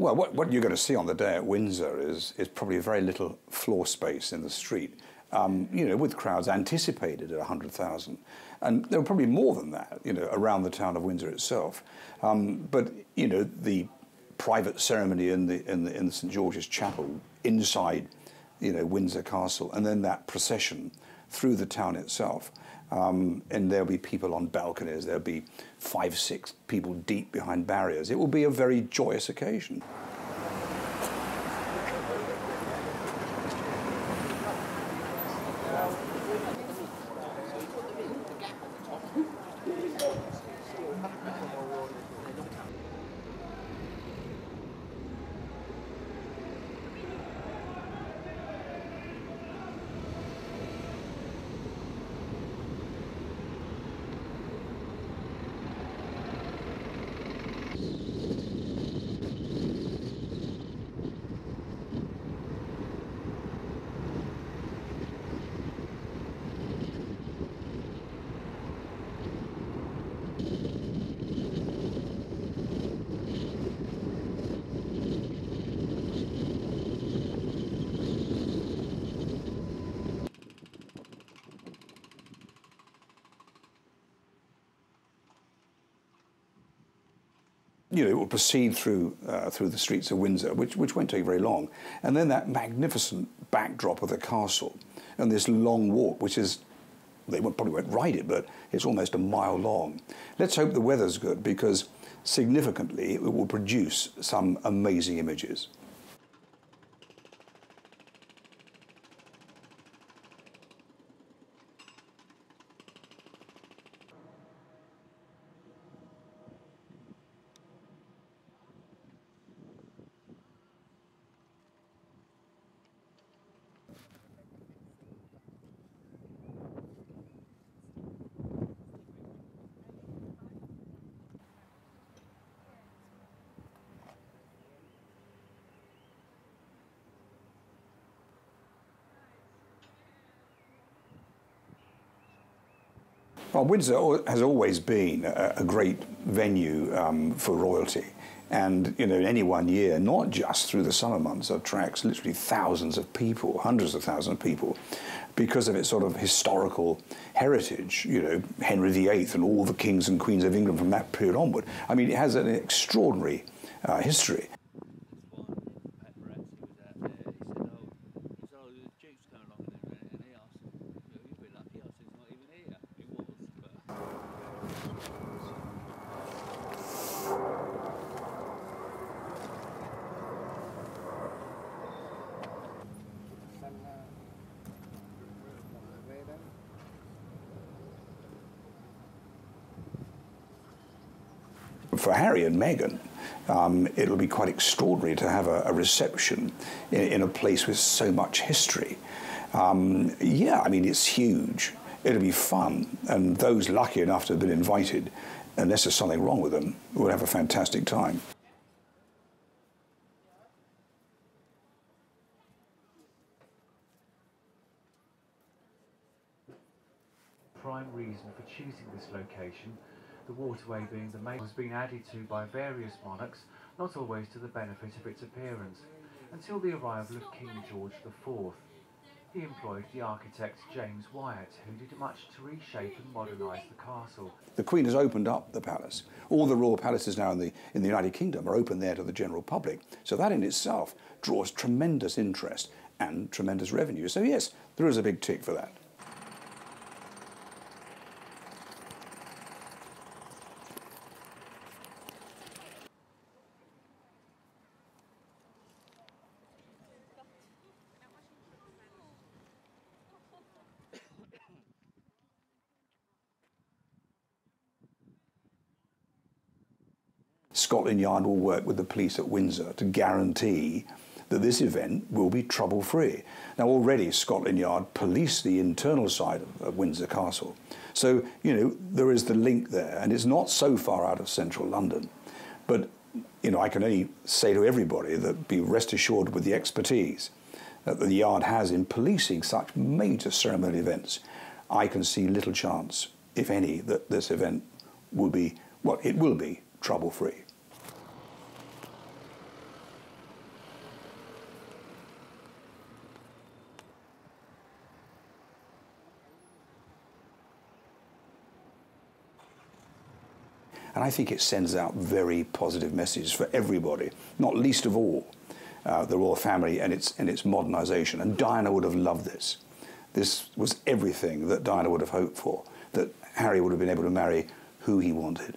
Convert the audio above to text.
Well, what you're going to see on the day at Windsor is probably very little floor space in the street, you know, with crowds anticipated at 100,000. And there were probably more than that, you know, around the town of Windsor itself. But, you know, the private ceremony in the St George's Chapel inside, you know, Windsor Castle, and then that procession through the town itself. And there'll be people on balconies, there'll be 5, 6 people deep behind barriers. It will be a very joyous occasion. You know, it will proceed through the streets of Windsor, which won't take very long, and then that magnificent backdrop of the castle, and this long walk, which is, probably won't ride it, but it's almost a mile long. Let's hope the weather's good, because significantly it will produce some amazing images. Well, Windsor has always been a great venue for royalty. And, you know, in any one year, not just through the summer months, attracts literally thousands of people, hundreds of thousands of people, because of its sort of historical heritage, you know, Henry VIII and all the kings and queens of England from that period onward. I mean, it has an extraordinary history. For Harry and Meghan, it'll be quite extraordinary to have a reception in a place with so much history. Yeah, I mean, it's huge. It'll be fun, and those lucky enough to have been invited, unless there's something wrong with them, will have a fantastic time. Prime reason for choosing this location, the waterway being the main, has been added to by various monarchs, not always to the benefit of its appearance, until the arrival of King George IV. He employed the architect James Wyatt, who did much to reshape and modernise the castle. The Queen has opened up the palace. All the royal palaces now in the United Kingdom are open there to the general public. So that in itself draws tremendous interest and tremendous revenue. So yes, there is a big tick for that. Scotland Yard will work with the police at Windsor to guarantee that this event will be trouble-free. Now, already Scotland Yard police the internal side of Windsor Castle. So, you know, there is the link there, and it's not so far out of central London. But, you know, I can only say to everybody that be rest assured with the expertise that the Yard has in policing such major ceremonial events, I can see little chance, if any, that this event will be, well, it will be trouble-free. And I think it sends out very positive messages for everybody, not least of all the royal family and its modernisation. And Diana would have loved this. This was everything that Diana would have hoped for, that Harry would have been able to marry who he wanted.